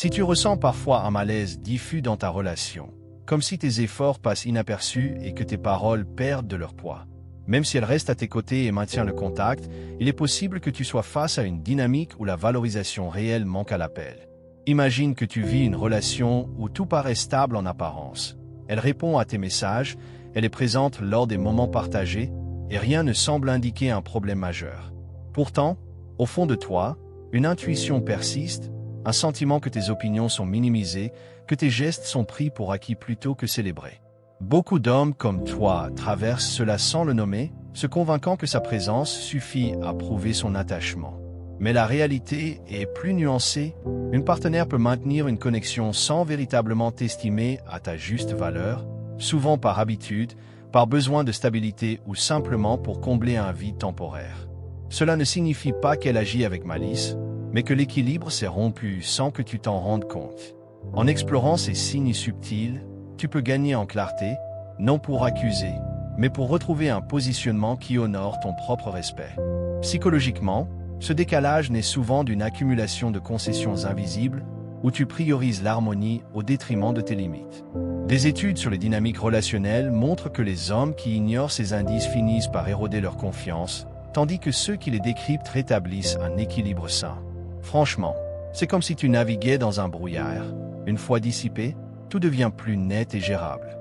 Si tu ressens parfois un malaise diffus dans ta relation, comme si tes efforts passent inaperçus et que tes paroles perdent de leur poids, même si elle reste à tes côtés et maintient le contact, il est possible que tu sois face à une dynamique où la valorisation réelle manque à l'appel. Imagine que tu vis une relation où tout paraît stable en apparence. Elle répond à tes messages, elle est présente lors des moments partagés, et rien ne semble indiquer un problème majeur. Pourtant, au fond de toi, une intuition persiste, un sentiment que tes opinions sont minimisées, que tes gestes sont pris pour acquis plutôt que célébrés. Beaucoup d'hommes comme toi traversent cela sans le nommer, se convainquant que sa présence suffit à prouver son attachement. Mais la réalité est plus nuancée. Une partenaire peut maintenir une connexion sans véritablement t'estimer à ta juste valeur, souvent par habitude, par besoin de stabilité ou simplement pour combler un vide temporaire. Cela ne signifie pas qu'elle agit avec malice, mais que l'équilibre s'est rompu sans que tu t'en rendes compte. En explorant ces signes subtils, tu peux gagner en clarté, non pour accuser, mais pour retrouver un positionnement qui honore ton propre respect. Psychologiquement, ce décalage naît souvent d'une accumulation de concessions invisibles, où tu priorises l'harmonie au détriment de tes limites. Des études sur les dynamiques relationnelles montrent que les hommes qui ignorent ces indices finissent par éroder leur confiance, tandis que ceux qui les décryptent rétablissent un équilibre sain. Franchement, c'est comme si tu naviguais dans un brouillard. Une fois dissipé, tout devient plus net et gérable.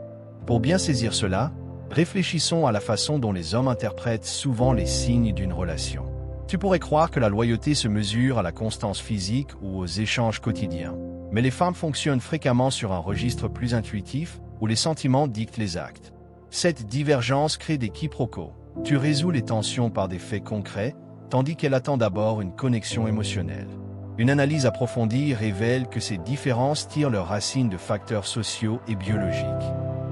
Pour bien saisir cela, réfléchissons à la façon dont les hommes interprètent souvent les signes d'une relation. Tu pourrais croire que la loyauté se mesure à la constance physique ou aux échanges quotidiens. Mais les femmes fonctionnent fréquemment sur un registre plus intuitif où les sentiments dictent les actes. Cette divergence crée des quiproquos. Tu résous les tensions par des faits concrets, tandis qu'elle attend d'abord une connexion émotionnelle. Une analyse approfondie révèle que ces différences tirent leurs racines de facteurs sociaux et biologiques.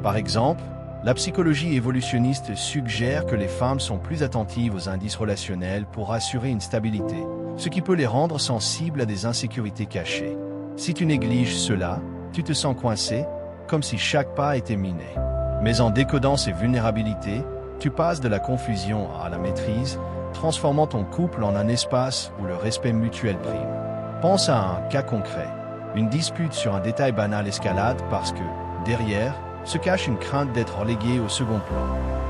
Par exemple, la psychologie évolutionniste suggère que les femmes sont plus attentives aux indices relationnels pour assurer une stabilité, ce qui peut les rendre sensibles à des insécurités cachées. Si tu négliges cela, tu te sens coincé, comme si chaque pas était miné. Mais en décodant ces vulnérabilités, tu passes de la confusion à la maîtrise, transformant ton couple en un espace où le respect mutuel prime. Pense à un cas concret. Une dispute sur un détail banal escalade parce que, derrière, se cache une crainte d'être relégué au second plan.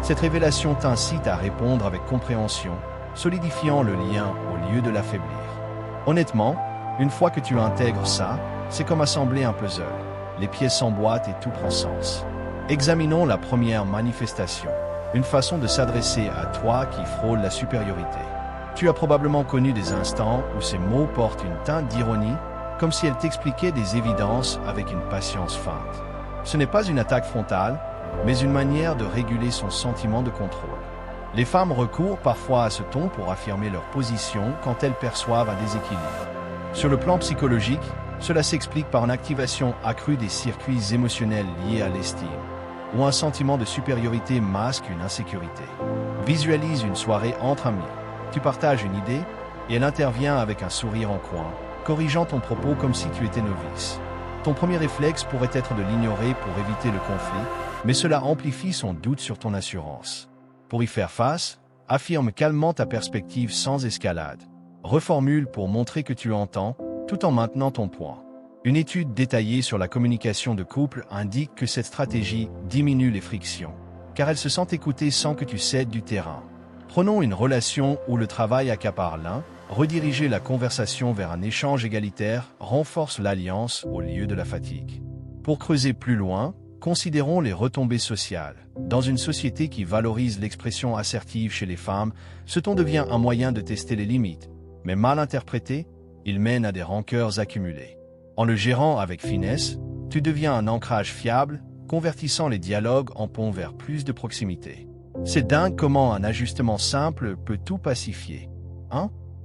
Cette révélation t'incite à répondre avec compréhension, solidifiant le lien au lieu de l'affaiblir. Honnêtement, une fois que tu intègres ça, c'est comme assembler un puzzle. Les pièces s'emboîtent et tout prend sens. Examinons la première manifestation, une façon de s'adresser à toi qui frôle la supériorité. Tu as probablement connu des instants où ces mots portent une teinte d'ironie, comme si elles t'expliquaient des évidences avec une patience feinte. Ce n'est pas une attaque frontale, mais une manière de réguler son sentiment de contrôle. Les femmes recourent parfois à ce ton pour affirmer leur position quand elles perçoivent un déséquilibre. Sur le plan psychologique, cela s'explique par une activation accrue des circuits émotionnels liés à l'estime, où un sentiment de supériorité masque une insécurité. Visualise une soirée entre amis. Tu partages une idée et elle intervient avec un sourire en coin, corrigeant ton propos comme si tu étais novice. Ton premier réflexe pourrait être de l'ignorer pour éviter le conflit, mais cela amplifie son doute sur ton assurance. Pour y faire face, affirme calmement ta perspective sans escalade. Reformule pour montrer que tu entends, tout en maintenant ton point. Une étude détaillée sur la communication de couple indique que cette stratégie diminue les frictions, car elles se sentent écoutées sans que tu cèdes du terrain. Prenons une relation où le travail accapare l'un, rediriger la conversation vers un échange égalitaire renforce l'alliance au lieu de la fatigue. Pour creuser plus loin, considérons les retombées sociales. Dans une société qui valorise l'expression assertive chez les femmes, ce ton devient un moyen de tester les limites, mais mal interprété, il mène à des rancœurs accumulées. En le gérant avec finesse, tu deviens un ancrage fiable, convertissant les dialogues en pont vers plus de proximité. C'est dingue comment un ajustement simple peut tout pacifier.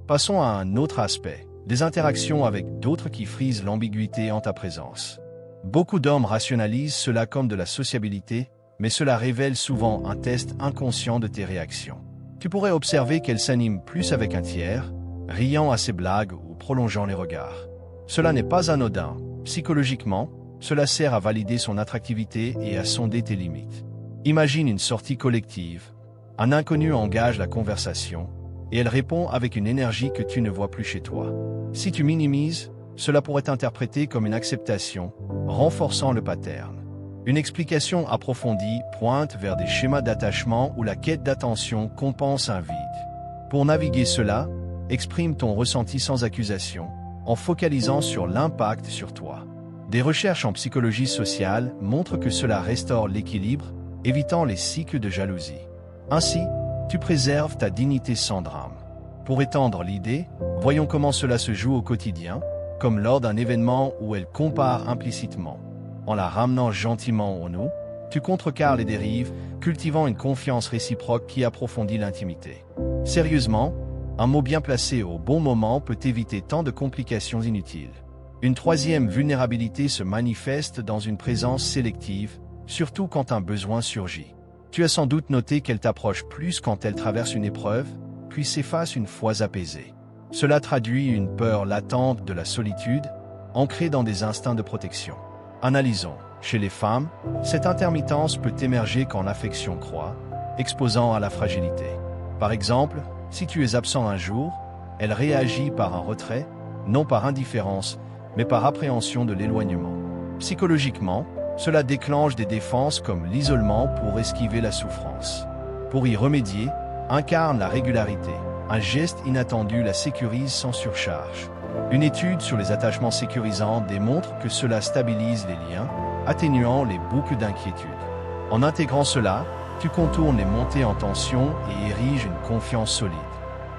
Passons à un autre aspect, des interactions avec d'autres qui frisent l'ambiguïté en ta présence. Beaucoup d'hommes rationalisent cela comme de la sociabilité, mais cela révèle souvent un test inconscient de tes réactions. Tu pourrais observer qu'elles s'animent plus avec un tiers, riant à ses blagues ou prolongeant les regards. Cela n'est pas anodin. Psychologiquement, cela sert à valider son attractivité et à sonder tes limites. Imagine une sortie collective. Un inconnu engage la conversation et elle répond avec une énergie que tu ne vois plus chez toi. Si tu minimises, cela pourrait être interprété comme une acceptation, renforçant le pattern. Une explication approfondie pointe vers des schémas d'attachement où la quête d'attention compense un vide. Pour naviguer cela, exprime ton ressenti sans accusation, en focalisant sur l'impact sur toi. Des recherches en psychologie sociale montrent que cela restaure l'équilibre, évitant les cycles de jalousie. Ainsi, tu préserves ta dignité sans drame. Pour étendre l'idée, voyons comment cela se joue au quotidien, comme lors d'un événement où elle compare implicitement. En la ramenant gentiment au nous, tu contrecarres les dérives, cultivant une confiance réciproque qui approfondit l'intimité. Sérieusement, un mot bien placé au bon moment peut éviter tant de complications inutiles. Une troisième vulnérabilité se manifeste dans une présence sélective, surtout quand un besoin surgit. Tu as sans doute noté qu'elle t'approche plus quand elle traverse une épreuve, puis s'efface une fois apaisée. Cela traduit une peur latente de la solitude, ancrée dans des instincts de protection. Analysons. Chez les femmes, cette intermittence peut émerger quand l'affection croît, exposant à la fragilité. Par exemple, si tu es absent un jour, elle réagit par un retrait, non par indifférence, mais par appréhension de l'éloignement. Psychologiquement, cela déclenche des défenses comme l'isolement pour esquiver la souffrance. Pour y remédier, incarne la régularité. Un geste inattendu la sécurise sans surcharge. Une étude sur les attachements sécurisants démontre que cela stabilise les liens, atténuant les boucles d'inquiétude. En intégrant cela, tu contournes les montées en tension et ériges une confiance solide.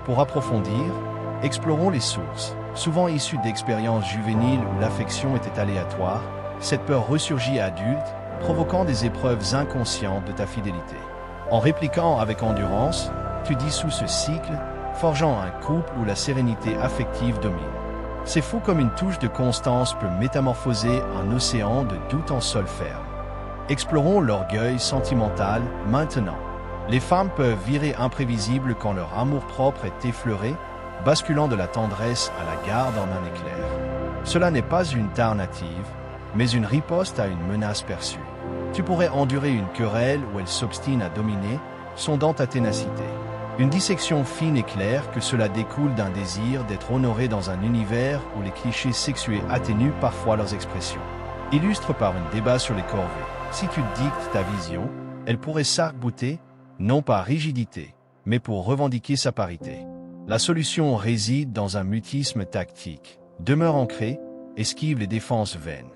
Pour approfondir, explorons les sources. Souvent issues d'expériences juvéniles où l'affection était aléatoire, cette peur ressurgit adulte, provoquant des épreuves inconscientes de ta fidélité. En répliquant avec endurance, tu dissous ce cycle, forgeant un couple où la sérénité affective domine. C'est fou comme une touche de constance peut métamorphoser un océan de doute en sol ferme. Explorons l'orgueil sentimental maintenant. Les femmes peuvent virer imprévisibles quand leur amour-propre est effleuré, basculant de la tendresse à la garde en un éclair. Cela n'est pas une tare native, mais une riposte à une menace perçue. Tu pourrais endurer une querelle où elle s'obstine à dominer, sondant ta ténacité. Une dissection fine et claire que cela découle d'un désir d'être honoré dans un univers où les clichés sexués atténuent parfois leurs expressions. Illustre par un débat sur les corvées. Si tu dictes ta vision, elle pourrait s'arc-bouter, non par rigidité, mais pour revendiquer sa parité. La solution réside dans un mutisme tactique. Demeure ancré, esquive les défenses vaines.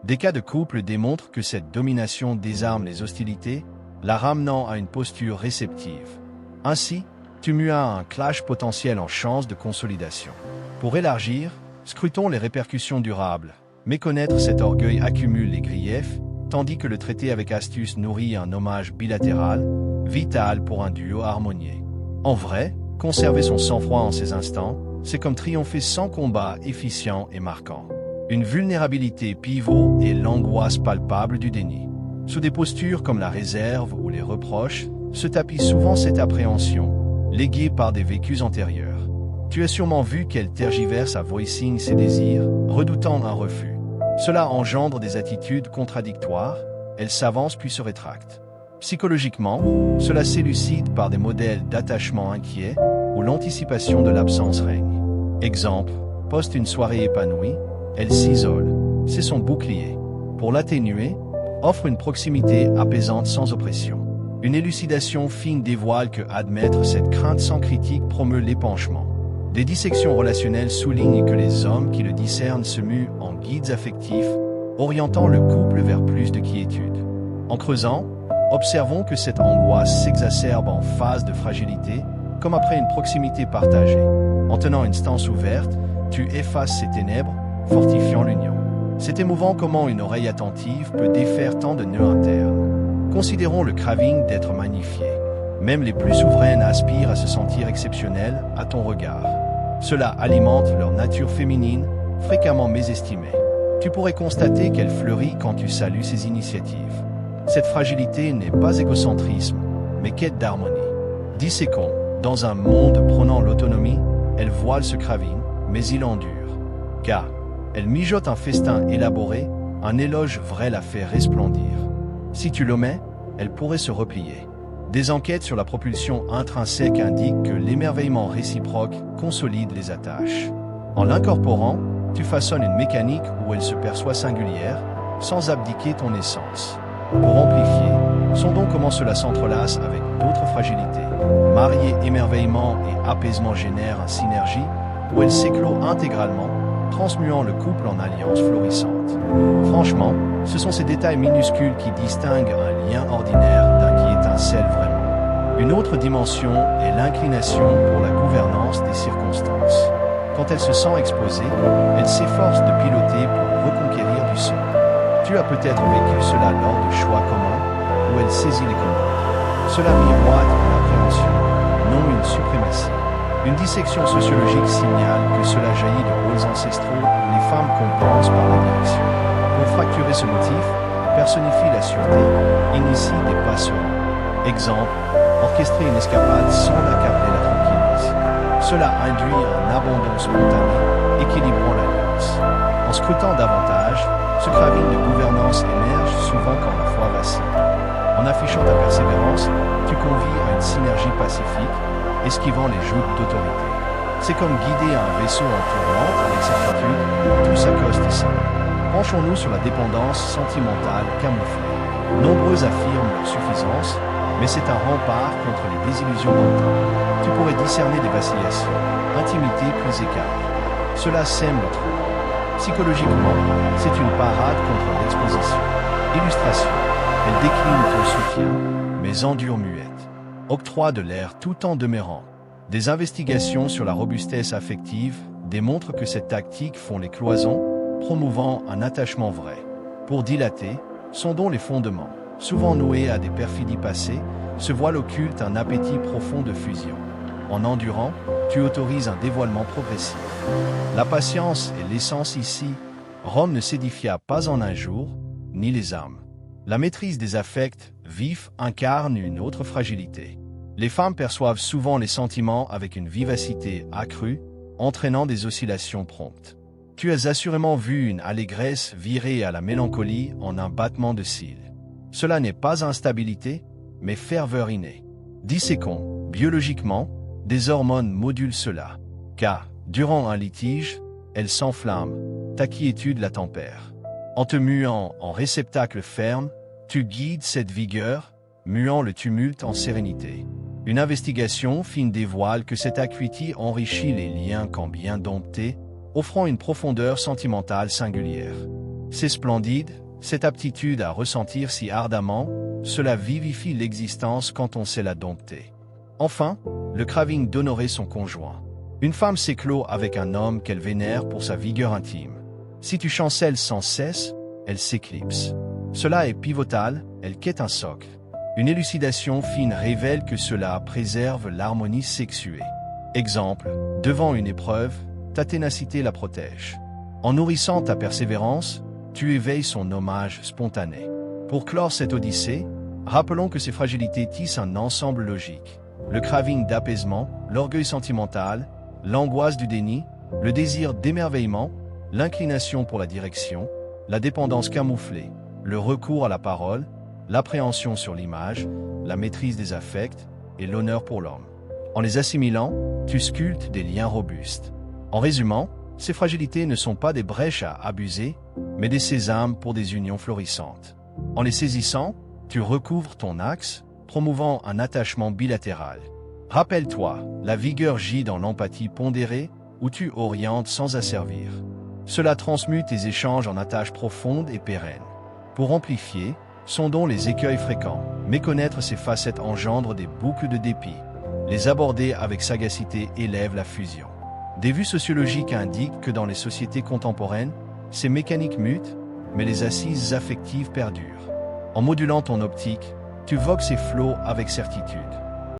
Des cas de couple démontrent que cette domination désarme les hostilités, la ramenant à une posture réceptive. Ainsi, tu muas un clash potentiel en chance de consolidation. Pour élargir, scrutons les répercussions durables. Méconnaître cet orgueil accumule les griefs, tandis que le traiter avec astuce nourrit un hommage bilatéral, vital pour un duo harmonieux. En vrai, conserver son sang-froid en ces instants, c'est comme triompher sans combat efficient et marquant. Une vulnérabilité pivot est l'angoisse palpable du déni. Sous des postures comme la réserve ou les reproches, se tapit souvent cette appréhension, léguée par des vécus antérieurs. Tu as sûrement vu qu'elle tergiverse à voicing ses désirs, redoutant un refus. Cela engendre des attitudes contradictoires, elle s'avance puis se rétracte. Psychologiquement, cela s'élucide par des modèles d'attachement inquiets où l'anticipation de l'absence règne. Exemple, poste une soirée épanouie, elle s'isole, c'est son bouclier. Pour l'atténuer, offre une proximité apaisante sans oppression. Une élucidation fine dévoile que admettre cette crainte sans critique promeut l'épanchement. Des dissections relationnelles soulignent que les hommes qui le discernent se muent en guides affectifs, orientant le couple vers plus de quiétude. En creusant, observons que cette angoisse s'exacerbe en phase de fragilité, comme après une proximité partagée. En tenant une stance ouverte, tu effaces ces ténèbres, fortifiant l'union. C'est émouvant comment une oreille attentive peut défaire tant de nœuds internes. Considérons le craving d'être magnifié. Même les plus souveraines aspirent à se sentir exceptionnelles à ton regard. Cela alimente leur nature féminine, fréquemment mésestimée. Tu pourrais constater qu'elle fleurit quand tu salues ses initiatives. Cette fragilité n'est pas égocentrisme, mais quête d'harmonie. Disséquons, dans un monde prônant l'autonomie, elle voile ce craving, mais il endure. Car elle mijote un festin élaboré, un éloge vrai la fait resplendir. Si tu l'omets, elle pourrait se replier. Des enquêtes sur la propulsion intrinsèque indiquent que l'émerveillement réciproque consolide les attaches. En l'incorporant, tu façonnes une mécanique où elle se perçoit singulière, sans abdiquer ton essence. Pour amplifier, sondons comment cela s'entrelace avec d'autres fragilités. Marier émerveillement et apaisement génère une synergie où elle s'éclot intégralement, transmuant le couple en alliance florissante. Franchement, ce sont ces détails minuscules qui distinguent un lien ordinaire d'un qui étincelle vraiment. Une autre dimension est l'inclination pour la gouvernance des circonstances. Quand elle se sent exposée, elle s'efforce de piloter pour reconquérir du sol. Tu as peut-être vécu cela lors de choix communs, où elle saisit les commandes. Cela miroite une appréhension, non une suprématie. Une dissection sociologique signale que cela jaillit de rôles ancestraux où les femmes compensent par la direction. Pour fracturer ce motif, personnifie la sûreté, initie des passerelles. Exemple, orchestrer une escapade sans accabler la tranquillise. Cela induit un abandon spontané, équilibrant l'alliance. En scrutant davantage, ce craving de gouvernance émerge souvent quand la foi vacille. En affichant ta persévérance, tu convies à une synergie pacifique, esquivant les joutes d'autorité. C'est comme guider un vaisseau en tourmente avec certitude, tout s'accoste ici. Penchons-nous sur la dépendance sentimentale camouflée. Nombreux affirment leur suffisance, mais c'est un rempart contre les désillusions d'antan. Tu pourrais discerner des vacillations, intimité puis écart. Cela sème le trouble. Psychologiquement, c'est une parade contre l'exposition. Illustration, elle décline ton soutien, mais endure muette. Octroi de l'air tout en demeurant. Des investigations sur la robustesse affective démontrent que ces tactiques font les cloisons, promouvant un attachement vrai. Pour dilater, sondons les fondements. Souvent noués à des perfidies passées, se voile occulte un appétit profond de fusion. En endurant, tu autorises un dévoilement progressif. La patience est l'essence ici. Rome ne s'édifia pas en un jour, ni les âmes. La maîtrise des affects vifs incarne une autre fragilité. Les femmes perçoivent souvent les sentiments avec une vivacité accrue, entraînant des oscillations promptes. Tu as assurément vu une allégresse virer à la mélancolie en un battement de cils. Cela n'est pas instabilité, mais ferveur innée. Disséquons, biologiquement, des hormones modulent cela. Car, durant un litige, elles s'enflamment, ta quiétude la tempère. En te muant en réceptacle ferme, tu guides cette vigueur, muant le tumulte en sérénité. Une investigation fine dévoile que cette acuité enrichit les liens quand bien domptés, offrant une profondeur sentimentale singulière. C'est splendide, cette aptitude à ressentir si ardemment, cela vivifie l'existence quand on sait la dompter. Enfin, le craving d'honorer son conjoint. Une femme s'éclot avec un homme qu'elle vénère pour sa vigueur intime. Si tu chancelles sans cesse, elle s'éclipse. Cela est pivotal, elle quête un socle. Une élucidation fine révèle que cela préserve l'harmonie sexuée. Exemple, devant une épreuve, ta ténacité la protège. En nourrissant ta persévérance, tu éveilles son hommage spontané. Pour clore cette odyssée, rappelons que ces fragilités tissent un ensemble logique. Le craving d'apaisement, l'orgueil sentimental, l'angoisse du déni, le désir d'émerveillement, l'inclination pour la direction, la dépendance camouflée, le recours à la parole, l'appréhension sur l'image, la maîtrise des affects et l'honneur pour l'homme. En les assimilant, tu sculptes des liens robustes. En résumant, ces fragilités ne sont pas des brèches à abuser, mais des sésames pour des unions florissantes. En les saisissant, tu recouvres ton axe, promouvant un attachement bilatéral. Rappelle-toi, la vigueur gît dans l'empathie pondérée, où tu orientes sans asservir. Cela transmute tes échanges en attaches profondes et pérennes. Pour amplifier, sondons les écueils fréquents. Méconnaître ces facettes engendre des boucles de dépit. Les aborder avec sagacité élève la fusion. Des vues sociologiques indiquent que dans les sociétés contemporaines, ces mécaniques mutent, mais les assises affectives perdurent. En modulant ton optique, tu vogues ces flots avec certitude.